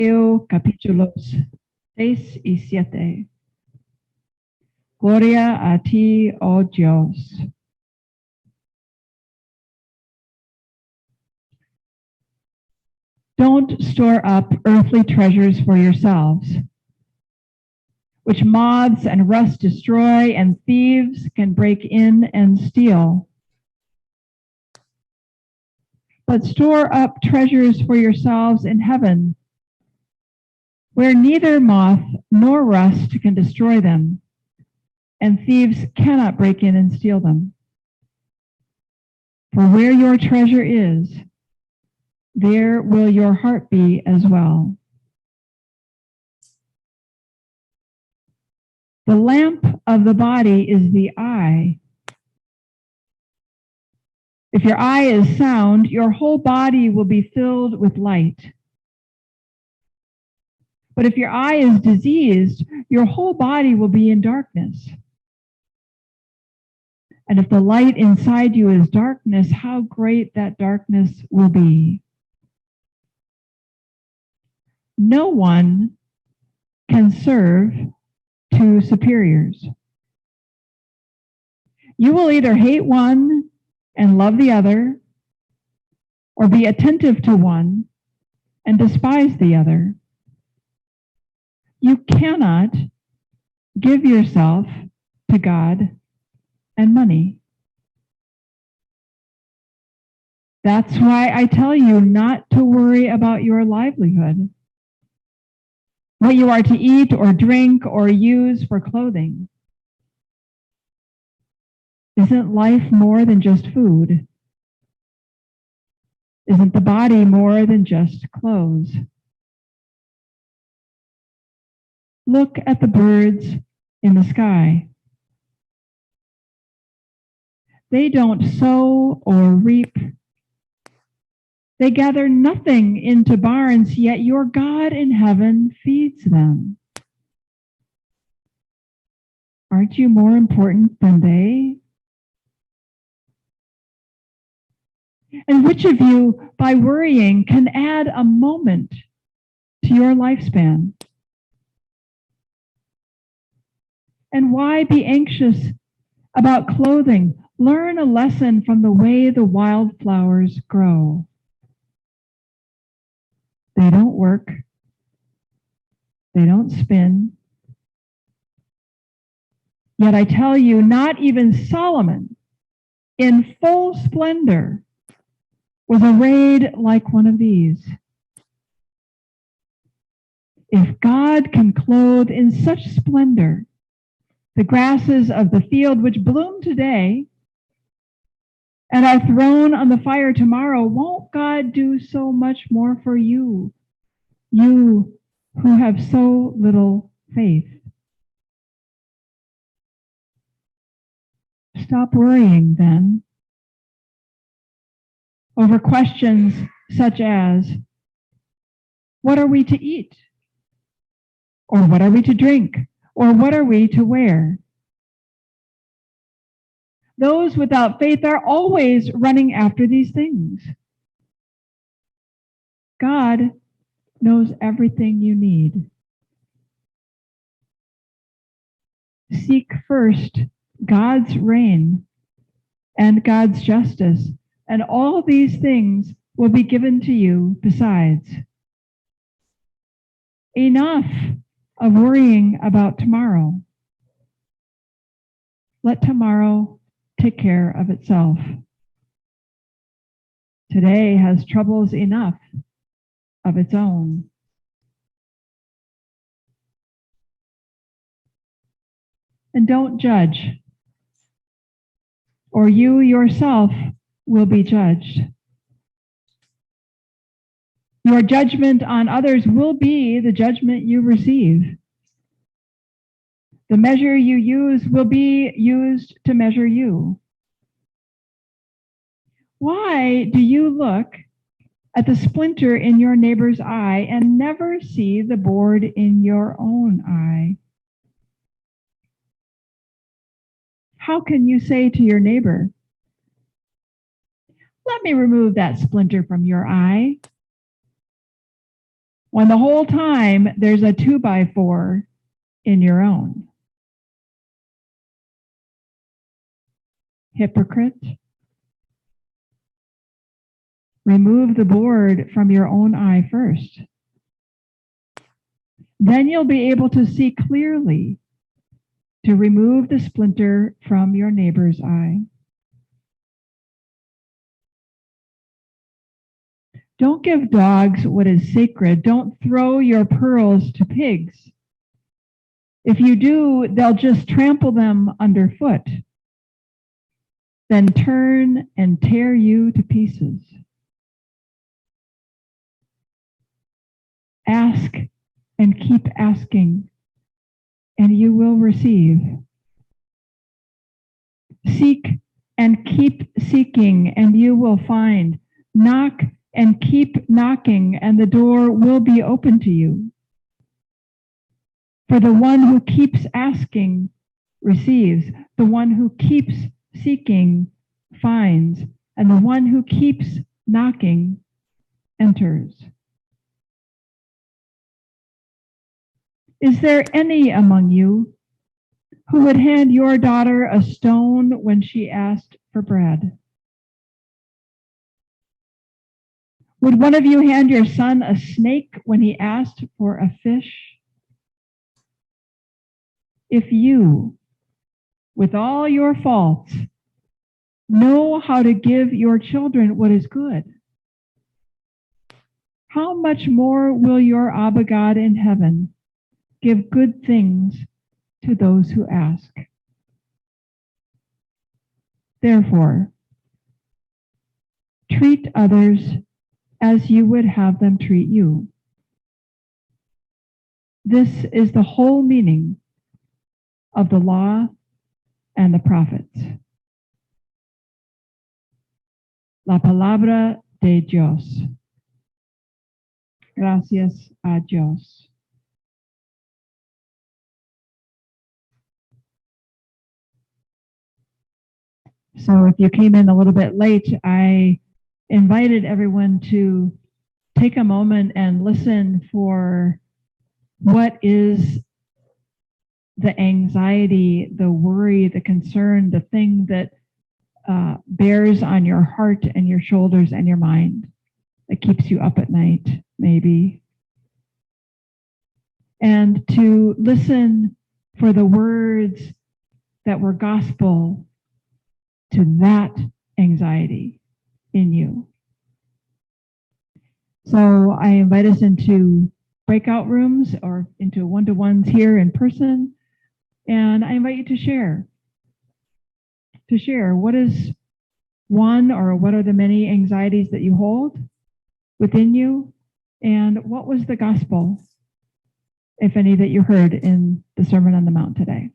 Mateo capítulos 6 y 7. Gloria a ti, oh Dios. Don't store up earthly treasures for yourselves, which moths and rust destroy and thieves can break in and steal. But store up treasures for yourselves in heaven, where neither moth nor rust can destroy them, and thieves cannot break in and steal them. For where your treasure is, there will your heart be as well. The lamp of the body is the eye. If your eye is sound, your whole body will be filled with light. But if your eye is diseased, your whole body will be in darkness. And if the light inside you is darkness, how great that darkness will be. No one can serve two superiors. You will either hate one and love the other, or be attentive to one and despise the other. You cannot give yourself to God and money. That's why I tell you not to worry about your livelihood, what you are to eat or drink or use for clothing. Isn't life more than just food? Isn't the body more than just clothes? Look at the birds in the sky. They don't sow or reap. They gather nothing into barns, yet your God in heaven feeds them. Aren't you more important than they? And which of you, by worrying, can add a moment to your lifespan? And why be anxious about clothing? Learn a lesson from the way the wildflowers grow. They don't work. They don't spin. Yet I tell you, not even Solomon, in full splendor, was arrayed like one of these. If God can clothe in such splendor the grasses of the field which bloom today and are thrown on the fire tomorrow, won't God do so much more for you, you who have so little faith? Stop worrying then over questions such as, what are we to eat? Or what are we to drink? Or what are we to wear? Those without faith are always running after these things. God knows everything you need. Seek first God's reign and God's justice, and all these things will be given to you besides. Enough of worrying about tomorrow. Let tomorrow take care of itself. Today has troubles enough of its own. And don't judge, or you yourself will be judged. Your judgment on others will be the judgment you receive. The measure you use will be used to measure you. Why do you look at the splinter in your neighbor's eye and never see the board in your own eye? How can you say to your neighbor, let me remove that splinter from your eye, when the whole time there's a 2x4 in your own. Hypocrite. Remove the board from your own eye first. Then you'll be able to see clearly to remove the splinter from your neighbor's eye. Don't give dogs what is sacred. Don't throw your pearls to pigs. If you do, they'll just trample them underfoot, then turn and tear you to pieces. Ask and keep asking, and you will receive. Seek and keep seeking, and you will find. Knock and keep knocking, and the door will be open to you. For the one who keeps asking receives, the one who keeps seeking finds, and the one who keeps knocking enters. Is there any among you who would hand your daughter a stone when she asked for bread? Would one of you hand your son a snake when he asked for a fish? If you, with all your faults, know how to give your children what is good, how much more will your Abba God in heaven give good things to those who ask? Therefore, treat others as you would have them treat you. This is the whole meaning of the law and the prophets. La palabra de Dios. Gracias a Dios. So if you came in a little bit late, I invited everyone to take a moment and listen for what is the anxiety, the worry, the concern, the thing that bears on your heart and your shoulders and your mind, that keeps you up at night, maybe. And to listen for the words that were gospel to that anxiety in you. So I invite us into breakout rooms or into one-to-ones here in person. And I invite you to share. To share what is one or what are the many anxieties that you hold within you, and what was the gospel, if any, that you heard in the Sermon on the Mount today.